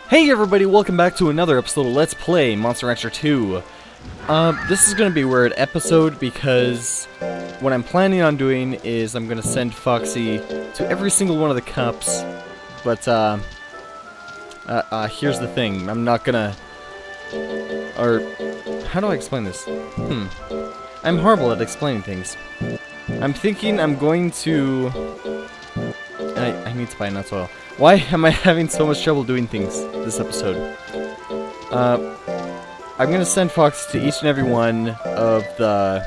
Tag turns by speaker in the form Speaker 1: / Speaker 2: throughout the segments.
Speaker 1: Hey everybody, welcome back to another episode of Let's Play Monster Rancher 2. This is going to be a weird episode because what I'm planning on doing is I'm going to send Foxy to every single one of the cups, but here's the thing, I'm not gonna, or how do I explain this? I'm horrible at explaining things. I'm thinking I'm going to, I need to buy nuts oil. Why am I having so much trouble doing things this episode? I'm going to send Fox to each and every one of the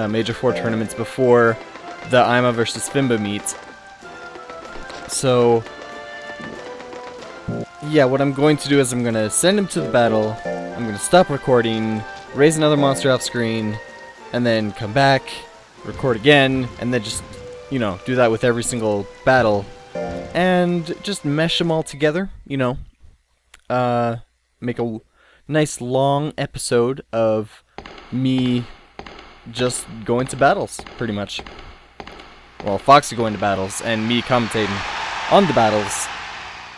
Speaker 1: Major 4 tournaments before the Ima versus Fimba meet. So, yeah, what I'm going to do is I'm going to send him to the battle, I'm going to stop recording, raise another monster off screen, and then come back, record again, and then just, you know, do that with every single battle. And just mesh them all together, you know. Make a nice long episode of me just going to battles, pretty much. Well, Foxy going to battles, and me commentating on the battles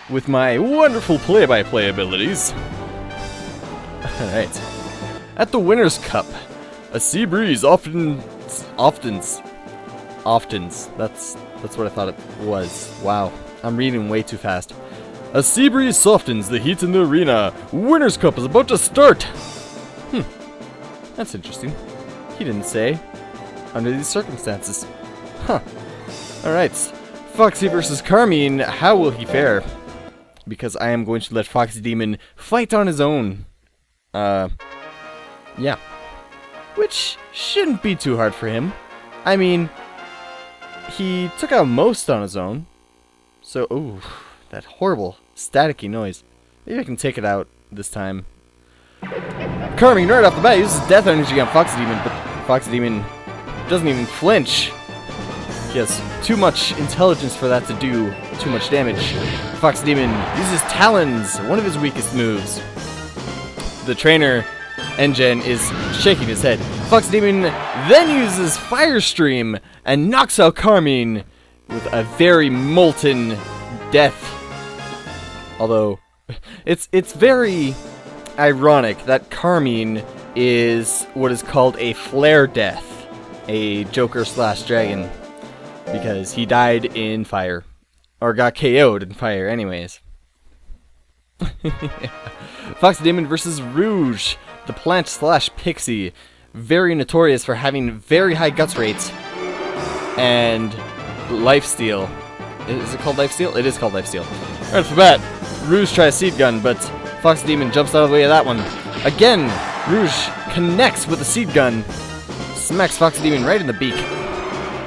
Speaker 1: with my wonderful play-by-play abilities. Alright. At the Winners' Cup, a sea breeze oftens. That's what I thought it was. Wow. I'm reading way too fast. A sea breeze softens the heat in the arena. Winners' Cup is about to start. That's interesting. He didn't say. Under these circumstances. Huh. Alright. Foxy versus Carmine. How will he fare? Because I am going to let FoxyDemon fight on his own. Yeah. Which shouldn't be too hard for him. I mean, he took out most on his own. So, ooh, that horrible staticky noise. Maybe I can take it out this time. Carmine, right off the bat, uses death energy on FoxyDemon, but FoxyDemon doesn't even flinch. He has too much intelligence for that to do too much damage. FoxyDemon uses talons, one of his weakest moves. The trainer, Engine, is shaking his head. FoxyDemon then uses Fire Stream and knocks out Carmine with a very molten death. Although, it's very ironic that Carmine is what is called a flare death, a Joker/Dragon, because he died in fire, or got KO'd in fire anyways. FoxyDemon versus Rouge, the plant/pixie, very notorious for having very high guts rates and lifesteal. Is it called lifesteal? It is called lifesteal. Right off the bat, Rouge tries Seed Gun, but FoxyDemon jumps out of the way of that one. Again, Rouge connects with the Seed Gun, smacks FoxyDemon right in the beak.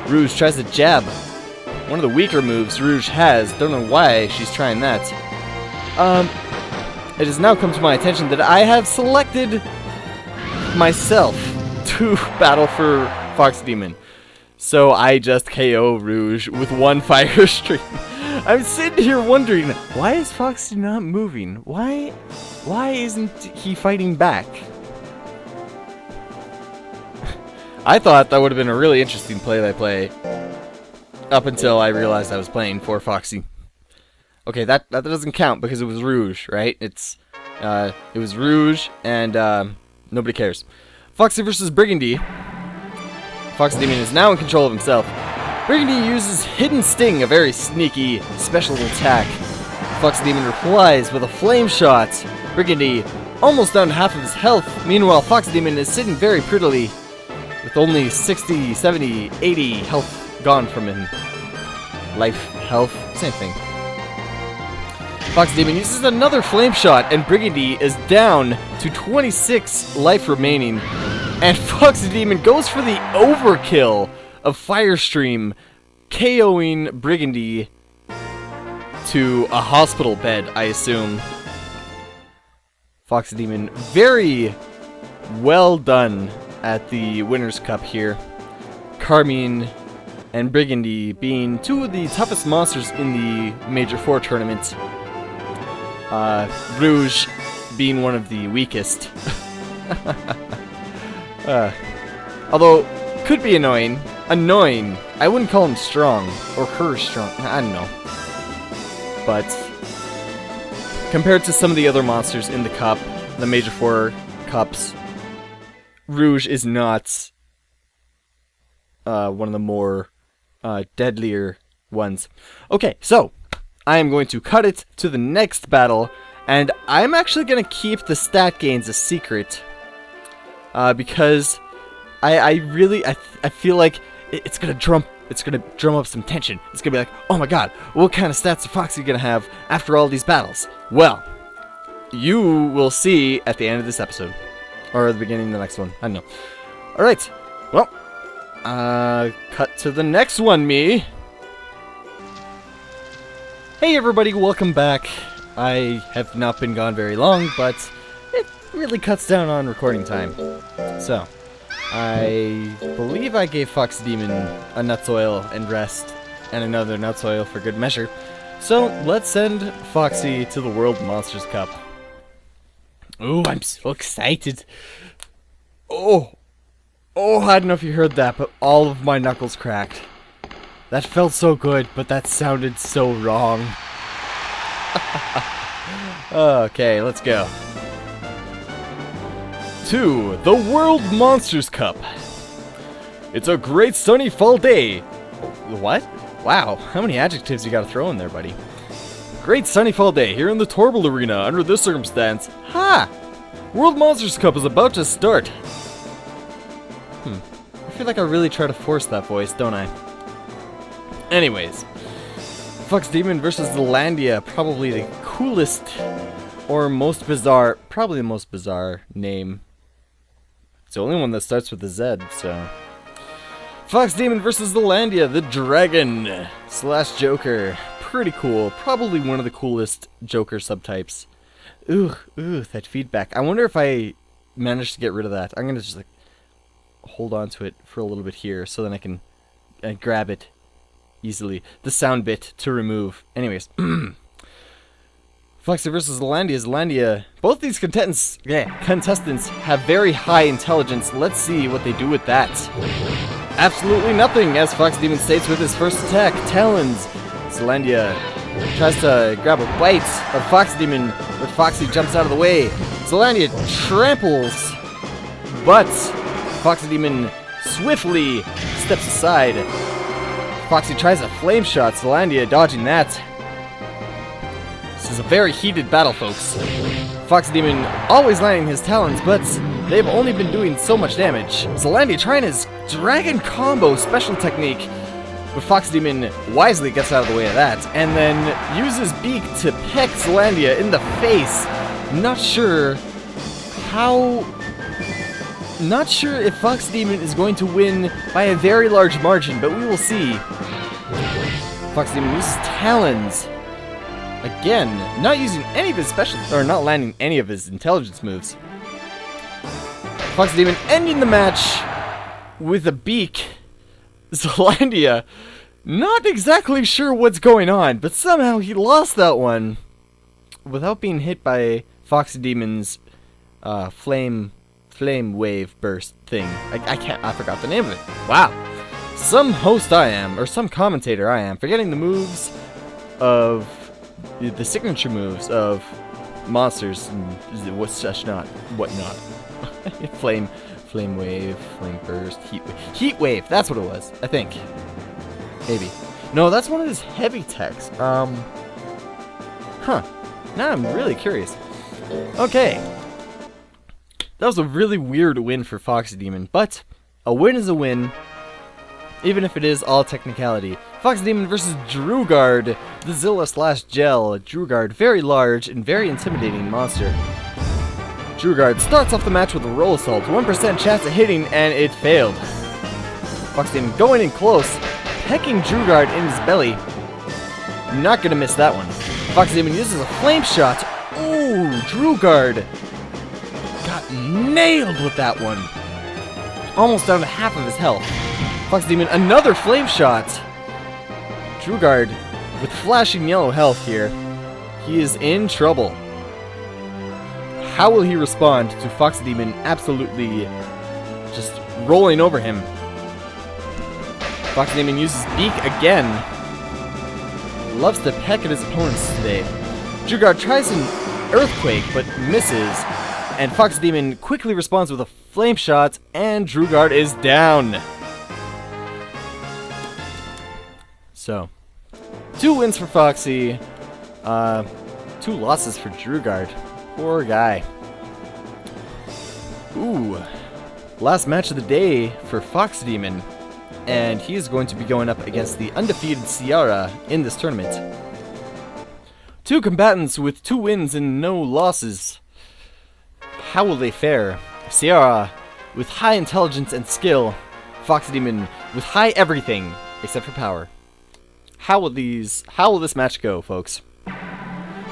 Speaker 1: Rouge tries to jab. One of the weaker moves Rouge has. Don't know why she's trying that. It has now come to my attention that I have selected myself to battle for FoxyDemon. So I just KO Rouge with one fire stream. I'm sitting here wondering, why is Foxy not moving? Why isn't he fighting back? I thought that would have been a really interesting play-by-play up until I realized I was playing for Foxy. Okay, that doesn't count because it was Rouge, right? It was Rouge and nobody cares. Foxy versus Brigandy. FoxyDemon is now in control of himself. Brigandy uses Hidden Sting, a very sneaky special attack. FoxyDemon replies with a flame shot. Brigandy almost down to half of his health. Meanwhile, FoxyDemon is sitting very prettily with only 60, 70, 80 health gone from him. Life, health, same thing. FoxyDemon uses another flame shot, and Brigandy is down to 26 life remaining. And FoxyDemon goes for the overkill of Fire Stream, KOing Brigandy to a hospital bed, I assume. FoxyDemon, very well done at the Winners' Cup here. Carmine and Brigandy being two of the toughest monsters in the Major 4 tournament. Rouge being one of the weakest. Although, could be annoying. I wouldn't call him strong. Or her strong. I don't know. But compared to some of the other monsters in the cup, the Major 4 cups, Rouge is not one of the more deadlier ones. Okay, so I am going to cut it to the next battle, and I'm actually going to keep the stat gains a secret, because I feel like it's gonna drum up some tension. It's gonna be like, oh my god, what kind of stats is Foxy gonna have after all these battles? Well, you will see at the end of this episode, or the beginning of the next one. I don't know. All right, well, cut to the next one, me. Hey everybody, welcome back. I have not been gone very long, but it really cuts down on recording time. So, I believe I gave FoxyDemon a nuts oil and rest, and another nuts oil for good measure. So, let's send Foxy to the World Monsters Cup. Oh, I'm so excited. Oh, I don't know if you heard that, but all of my knuckles cracked. That felt so good, but that sounded so wrong. Okay, let's go. To the World Monsters Cup. It's a great sunny fall day. What? Wow, how many adjectives you gotta throw in there, buddy? Great sunny fall day here in the Torble Arena. Under this circumstance, World Monsters Cup is about to start. I feel like I really try to force that voice, don't I? Anyways, FoxyDemon versus Zealandia, probably the coolest or most bizarre, probably the most bizarre name. It's the only one that starts with a Z, so. FoxyDemon versus Zealandia, the Dragon / Joker. Pretty cool. Probably one of the coolest Joker subtypes. Ooh, that feedback. I wonder if I managed to get rid of that. I'm gonna just like hold on to it for a little bit here, so then I can grab it easily. The sound bit to remove. Anyways. Foxy versus Zealandia. Both these contestants have very high intelligence. Let's see what they do with that. Absolutely nothing, as FoxyDemon states with his first attack, Talons. Zealandia tries to grab a bite of FoxyDemon, but Foxy jumps out of the way. Zealandia tramples, but FoxyDemon swiftly steps aside. Foxy tries a flame shot, Zealandia dodging that. This is a very heated battle, folks. FoxyDemon always landing his talons, but they've only been doing so much damage. Zealandia trying his dragon combo special technique, but FoxyDemon wisely gets out of the way of that, and then uses beak to peck Zealandia in the face. Not sure if FoxyDemon is going to win by a very large margin, but we will see. FoxyDemon uses talons. Again, not using any of his special, or not landing any of his intelligence moves. FoxyDemon ending the match with a beak. Zealandia, not exactly sure what's going on, but somehow he lost that one without being hit by FoxyDemon's flame wave burst thing. I forgot the name of it. Wow. Some host I am, or some commentator I am, forgetting the moves of the signature moves of monsters and whatnot. Flame wave, flame burst, heat wave. That's what it was, I think. Maybe. No, that's one of his heavy techs. Now I'm really curious. Okay. That was a really weird win for FoxyDemon, but a win is a win, even if it is all technicality. FoxyDemon versus Drugard, the Zilla / Gel. Drugard, very large and very intimidating monster. Drugard starts off the match with a roll assault, 1% chance of hitting, and it failed. FoxyDemon going in close, pecking Drugard in his belly. Not gonna miss that one. FoxyDemon uses a flame shot. Ooh, Drugard got nailed with that one. Almost down to half of his health. FoxyDemon, another flame shot. Drugard with flashing yellow health here. He is in trouble. How will he respond to FoxyDemon absolutely just rolling over him? FoxyDemon uses beak again. Loves to peck at his opponents today. Drugard tries and Earthquake, but misses. And FoxyDemon quickly responds with a Flame Shot, and Drugard is down. So, 2 wins for Foxy, 2 losses for Drugard. Poor guy. Ooh, last match of the day for FoxyDemon, and he is going to be going up against the undefeated Ciara in this tournament. 2 combatants with 2 wins and no losses. How will they fare? Ciara with high intelligence and skill, FoxyDemon with high everything except for power. How will this match go, folks?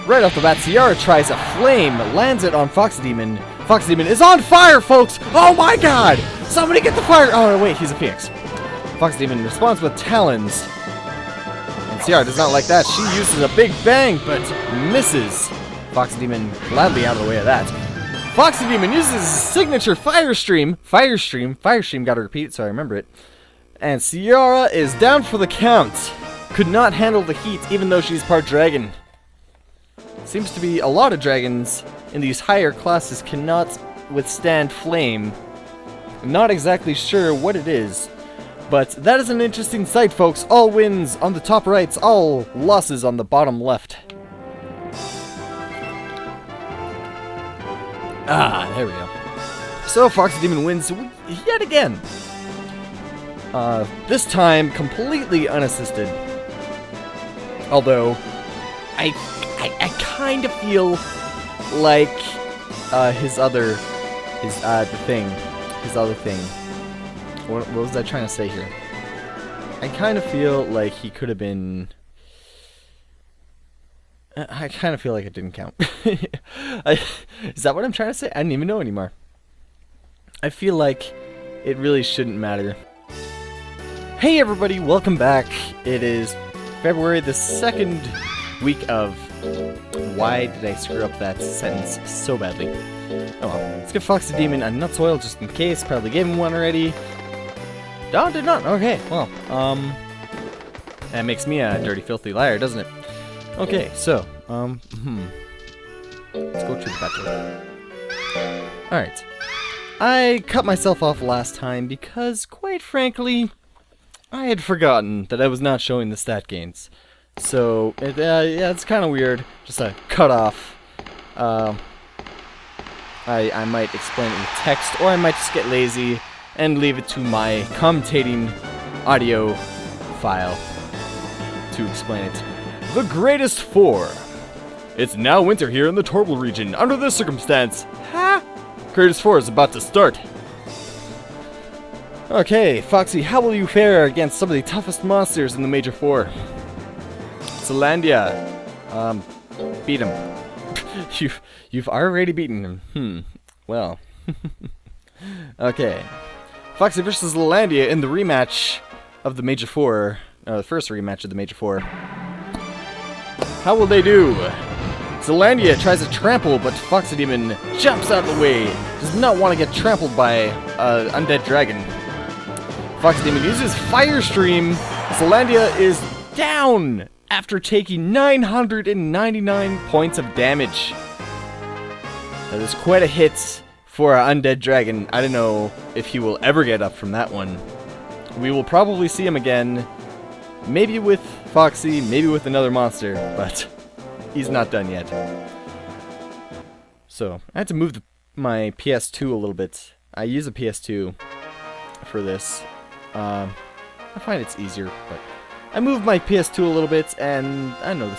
Speaker 1: Right off the bat, Ciara tries a flame, lands it on FoxyDemon. FoxyDemon is on fire, folks! Oh my god! Somebody get the fire! Oh wait, he's a phoenix. FoxyDemon responds with talons. And Ciara does not like that. She uses a big bang, but misses. FoxyDemon gladly out of the way of that. FoxyDemon uses his signature Fire Stream. Fire Stream, gotta repeat so I remember it. And Ciara is down for the count. Could not handle the heat even though she's part dragon. Seems to be a lot of dragons in these higher classes cannot withstand flame. I'm not exactly sure what it is, but that is an interesting sight, folks. All wins on the top right, all losses on the bottom left. Ah, there we go. So FoxyDemon wins yet again. This time completely unassisted. Although I kind of feel like his other thing. What was I trying to say here? I kind of feel like he could have been. I kind of feel like it didn't count. Is that what I'm trying to say? I don't even know anymore. I feel like it really shouldn't matter. Hey everybody, welcome back. It is February the 2nd week of... Why did I screw up that sentence so badly? Oh well, let's give FoxyDemon a nuts oil just in case. Probably gave him one already. No, did not. Okay, well, that makes me a dirty, filthy liar, doesn't it? Okay, so, let's go to the battle. Alright. I cut myself off last time because, quite frankly, I had forgotten that I was not showing the stat gains. So, yeah, it's kind of weird. Just a cut off. I might explain it in text, or I might just get lazy and leave it to my commentating audio file to explain it. The Greatest Four. It's now winter here in the Torble region. Under this circumstance, Greatest Four is about to start. Okay, Foxy, how will you fare against some of the toughest monsters in the Major Four? Zealandia. Beat him. You've already beaten him. Well. Okay. Foxy versus Zealandia in the rematch of the Major Four. The first rematch of the Major Four. How will they do? Zealandia tries to trample, but FoxyDemon jumps out of the way. Does not want to get trampled by an undead dragon. FoxyDemon uses Fire Stream. Zealandia is down after taking 999 points of damage. That is quite a hit for an undead dragon. I don't know if he will ever get up from that one. We will probably see him again. Maybe with Foxy, maybe with another monster, but he's not done yet. So, I had to move my PS2 a little bit. I use a PS2 for this. I find it's easier, but I moved my PS2 a little bit, and I don't know,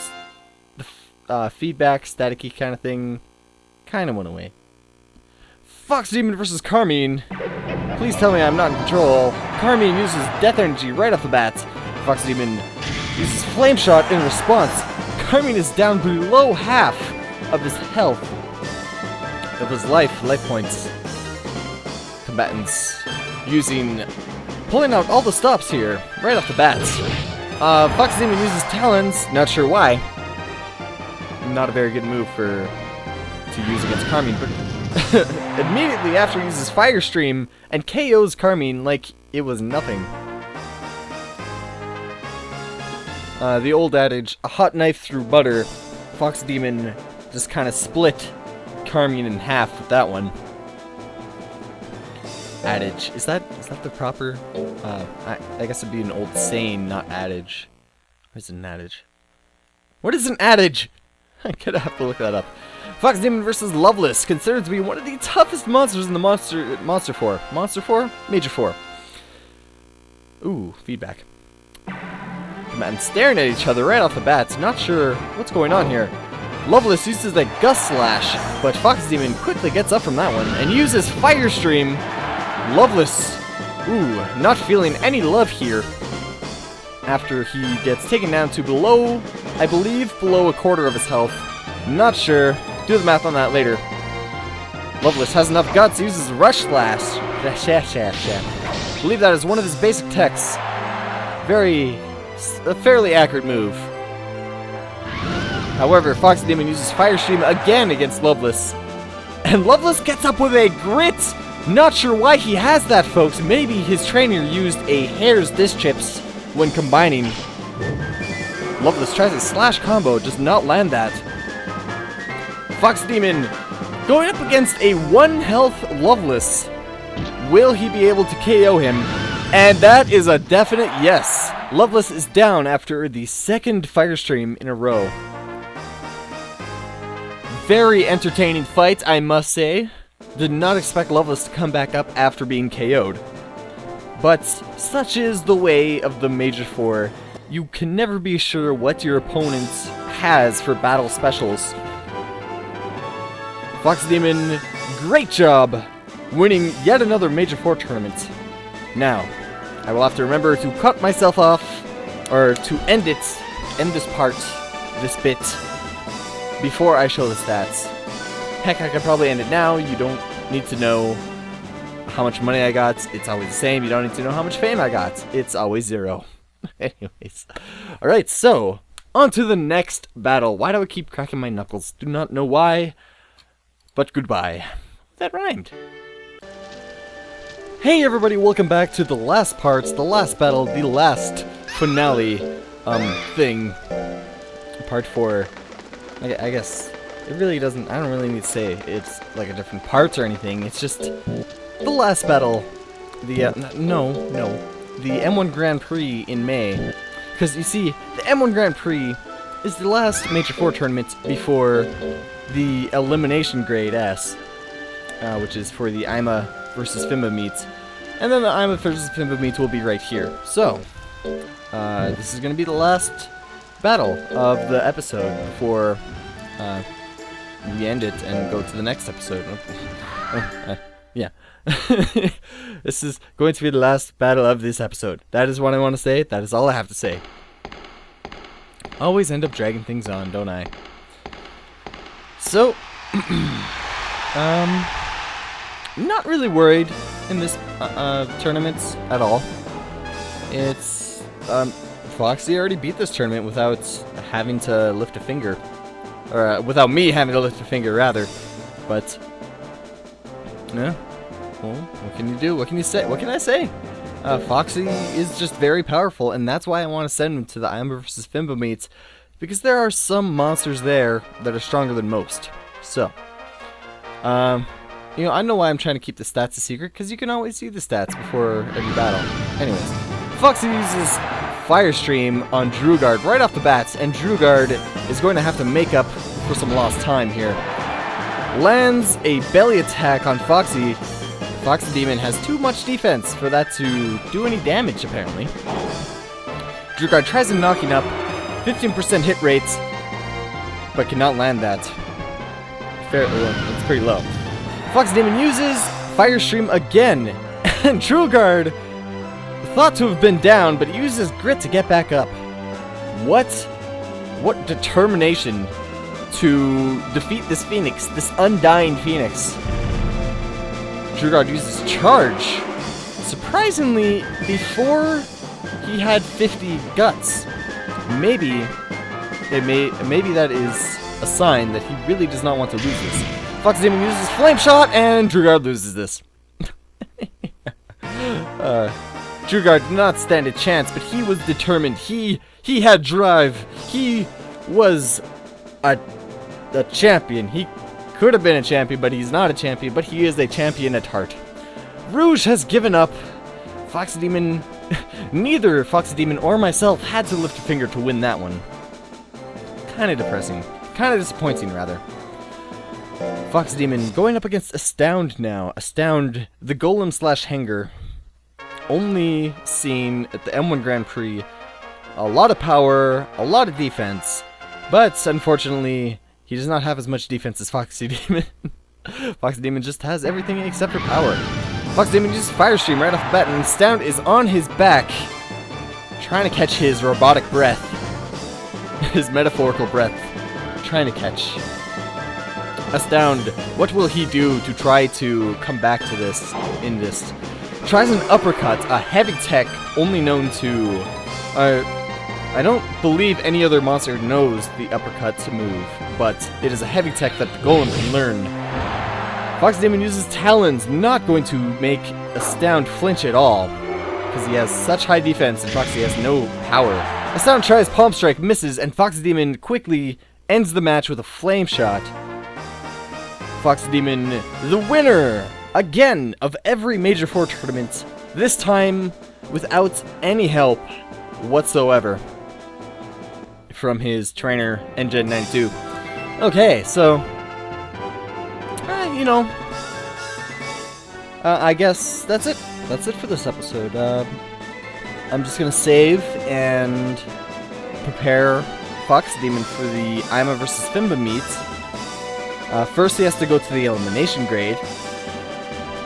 Speaker 1: the feedback, staticky kind of thing kind of went away. FoxyDemon versus Carmine. Please tell me I'm not in control. Carmine uses Death Energy right off the bat. FoxyDemon uses Flame Shot in response. Carmine is down below half of his health, of his life points. Combatants pulling out all the stops here right off the bat. FoxyDemon uses Talons, not sure why. Not a very good move to use against Carmine, but immediately after he uses Fire Stream and KOs Carmine like it was nothing. The old adage, a hot knife through butter. FoxyDemon just kind of split Carmine in half with that one. Adage. Is that the proper? I guess it'd be an old saying, not adage. What is an adage? What is an adage? I'm gonna have to look that up. FoxyDemon versus Loveless, considered to be one of the toughest monsters in the Monster 4. Monster 4? Major 4. Ooh, feedback. Man, staring at each other right off the bat, not sure what's going on here. Loveless uses a Gust Slash, but FoxyDemon quickly gets up from that one and uses Fire Stream. Loveless, not feeling any love here. After he gets taken down to below, I believe, below a quarter of his health. Not sure. Do the math on that later. Loveless has enough guts, uses Rush Slash. I believe that is one of his basic techs. A fairly accurate move. However, FoxyDemon uses Fire Stream again against Loveless. And Loveless gets up with a Grit! Not sure why he has that, folks. Maybe his trainer used a Hare's Disc Chips when combining. Loveless tries a slash combo, does not land that. FoxyDemon going up against a 1 health Loveless. Will he be able to KO him? And that is a definite yes. Loveless is down after the second Fire Stream in a row. Very entertaining fight, I must say. Did not expect Loveless to come back up after being KO'd. But such is the way of the Major 4. You can never be sure what your opponent has for battle specials. FoxyDemon, great job winning yet another Major 4 tournament. Now, I will have to remember to cut myself off, or to end this part, this bit, before I show the stats. Heck, I could probably end it now. You don't need to know how much money I got. It's always the same. You don't need to know how much fame I got. It's always 0. Anyways. Alright, so, on to the next battle. Why do I keep cracking my knuckles? Do not know why, but goodbye. That rhymed. Hey everybody, welcome back to the last parts, the last battle, the last finale, thing. Part 4. I guess it really doesn't, I don't really need to say it's like a different parts or anything. It's just the last battle. The, the M1 Grand Prix in May. Because you see, the M1 Grand Prix is the last Major 4 tournament before the Elimination Grade S, which is for the IMA versus Fimba meets. And then the IMA versus Fimba meets will be right here. So, this is going to be the last battle of the episode before we end it and go to the next episode. Yeah. This is going to be the last battle of this episode. That is what I want to say. That is all I have to say. Always end up dragging things on, don't I? So, not really worried in this tournaments at all. It's Foxy already beat this tournament without having to lift a finger, or without me having to lift a finger, rather. But yeah, well, what can you do? What can you say? What can I say? Foxy is just very powerful, and that's why I want to send him to the IMA vs. Fimba meets, because there are some monsters there that are stronger than most. So, you know, I know why I'm trying to keep the stats a secret, because you can always see the stats before every battle. Anyways, Foxy uses Fire Stream on Drugard right off the bat, and Drugard is going to have to make up for some lost time here. Lands a belly attack on Foxy. FoxyDemon has too much defense for that to do any damage, apparently. Drugard tries to knock him up, 15% hit rates, but cannot land that. It's pretty low. FoxyDemon uses Fire Stream again, and Drugard thought to have been down, but he uses Grit to get back up. What determination to defeat this Phoenix, this undying Phoenix. Drugard uses Charge. Surprisingly, before he had 50 guts. Maybe that is a sign that he really does not want to lose this. FoxyDemon uses Flame Shot, and Drugard loses this. Drugard did not stand a chance, but he was determined. He had drive. He was a a champion. He could have been a champion, but he's not a champion, but he is a champion at heart. Rouge has given up. FoxyDemon, neither FoxyDemon or myself had to lift a finger to win that one. Kind of depressing. Kind of disappointing, rather. FoxyDemon going up against Astound now. Astound, the golem slash hanger. Only seen at the M1 Grand Prix. A lot of power, a lot of defense, but unfortunately, he does not have as much defense as FoxyDemon. FoxyDemon just has everything except for power. FoxyDemon uses Fire Stream right off the bat, and Astound is on his back, trying to catch his robotic breath. His metaphorical breath. Trying to catch. Astound, what will he do to try to come back to this in this? Tries an uppercut, a heavy tech only known to... I don't believe any other monster knows the uppercut to move, but it is a heavy tech that the golem can learn. FoxyDemon uses talons, not going to make Astound flinch at all, because he has such high defense and Foxy has no power. Astound tries Palm Strike, misses, and FoxyDemon quickly ends the match with a flame shot. FoxyDemon, the winner, again, of every Major 4 tournament, this time without any help whatsoever from his trainer, NGen92. Okay, so, you know, I guess that's it. That's it for this episode. I'm just gonna save and prepare FoxyDemon for the Ima vs. Fimba meet. First he has to go to the elimination grade,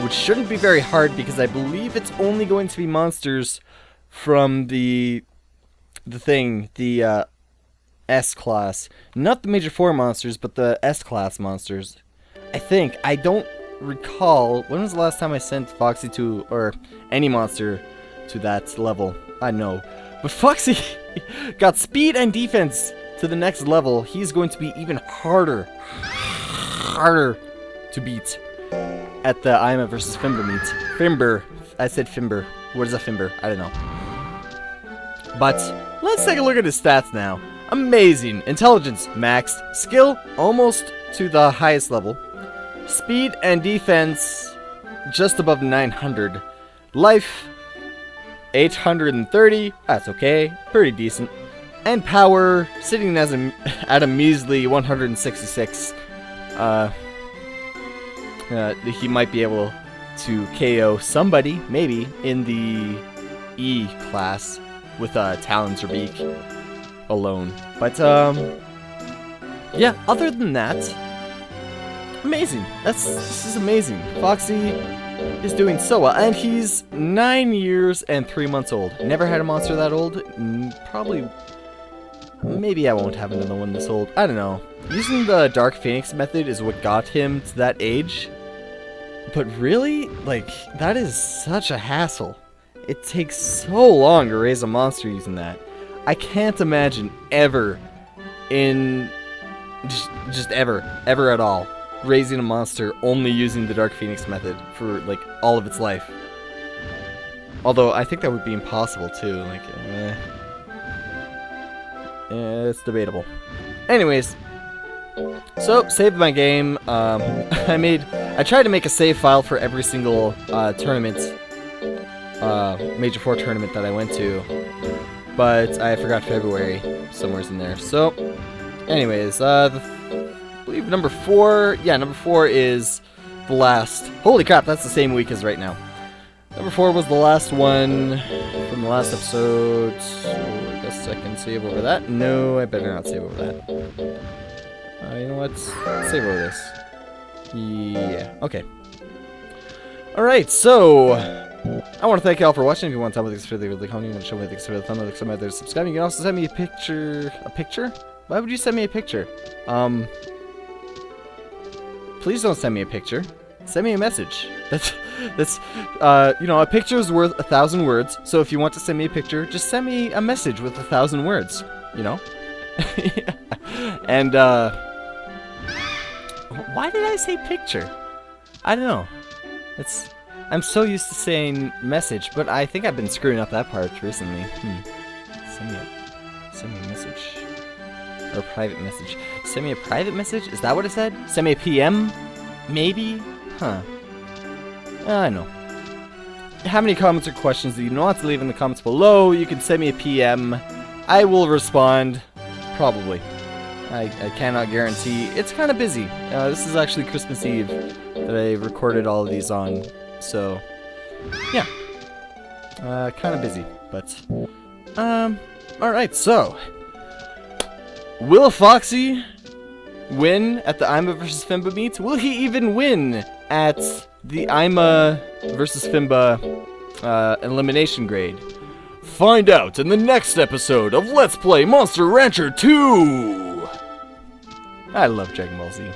Speaker 1: which shouldn't be very hard because I believe it's only going to be monsters from the S-Class. Not the Major 4 monsters, but the S-Class monsters. I think. I don't recall. When was the last time I sent Foxy to, or any monster to that level? I know. But Foxy got speed and defense to the next level. He's going to be even harder to beat at the Ima vs. Fimba meet. Fimber. I said Fimber. What is a Fimber? I don't know. But let's take a look at his stats now. Amazing. Intelligence, maxed. Skill, almost to the highest level. Speed and defense, just above 900. Life, 830. That's okay. Pretty decent. And power, sitting as at a measly 166. He might be able to KO somebody, maybe, in the E class with talons or beak alone. But yeah, other than that, amazing. This is amazing. Foxy is doing so well, and he's 9 years and 3 months old. Never had a monster that old. Probably, maybe I won't have another one this old. I don't know. Using the Dark Phoenix method is what got him to that age. But really, like, that is such a hassle. It takes so long to raise a monster using that. I can't imagine ever just ever at all raising a monster only using the Dark Phoenix method for like all of its life. Although I think that would be impossible too. Like, it's debatable. Anyways, so saved my game. I tried to make a save file for every single tournament, Major 4 tournament that I went to, but I forgot February somewhere's in there. So, anyways, I believe number 4. Yeah, number 4 is the last. Holy crap, that's the same week as right now. Number 4 was the last one from the last episode. So I guess I can save over that. No, I better not save over that. You know what? Let's save over this. Yeah. Okay. Alright, so I want to thank you all for watching. If you want to tell me things for the video, comment, you want to show me things for the thumbnail, like somebody there subscribing. You can also send me a picture. A picture? Why would you send me a picture? Please don't send me a picture. Send me a message. That's you know, a picture is worth 1,000 words. So if you want to send me a picture, just send me a message with 1,000 words. You know. And why did I say picture? I don't know. I'm so used to saying message, but I think I've been screwing up that part recently. Send me a message. Or private message. Send me a private message? Is that what it said? Send me a PM? Maybe? Huh. I know. Have any comments or questions that you want to leave in the comments below? You can send me a PM. I will respond. Probably. I cannot guarantee. It's kind of busy. This is actually Christmas Eve that I recorded all of these on. So, yeah. Kind of busy. But, alright, so. Will Foxy win at the Ima vs. Fimba meet? Will he even win at the Ima vs. Fimba elimination grade? Find out in the next episode of Let's Play Monster Rancher 2! I love Dragon Ball Z.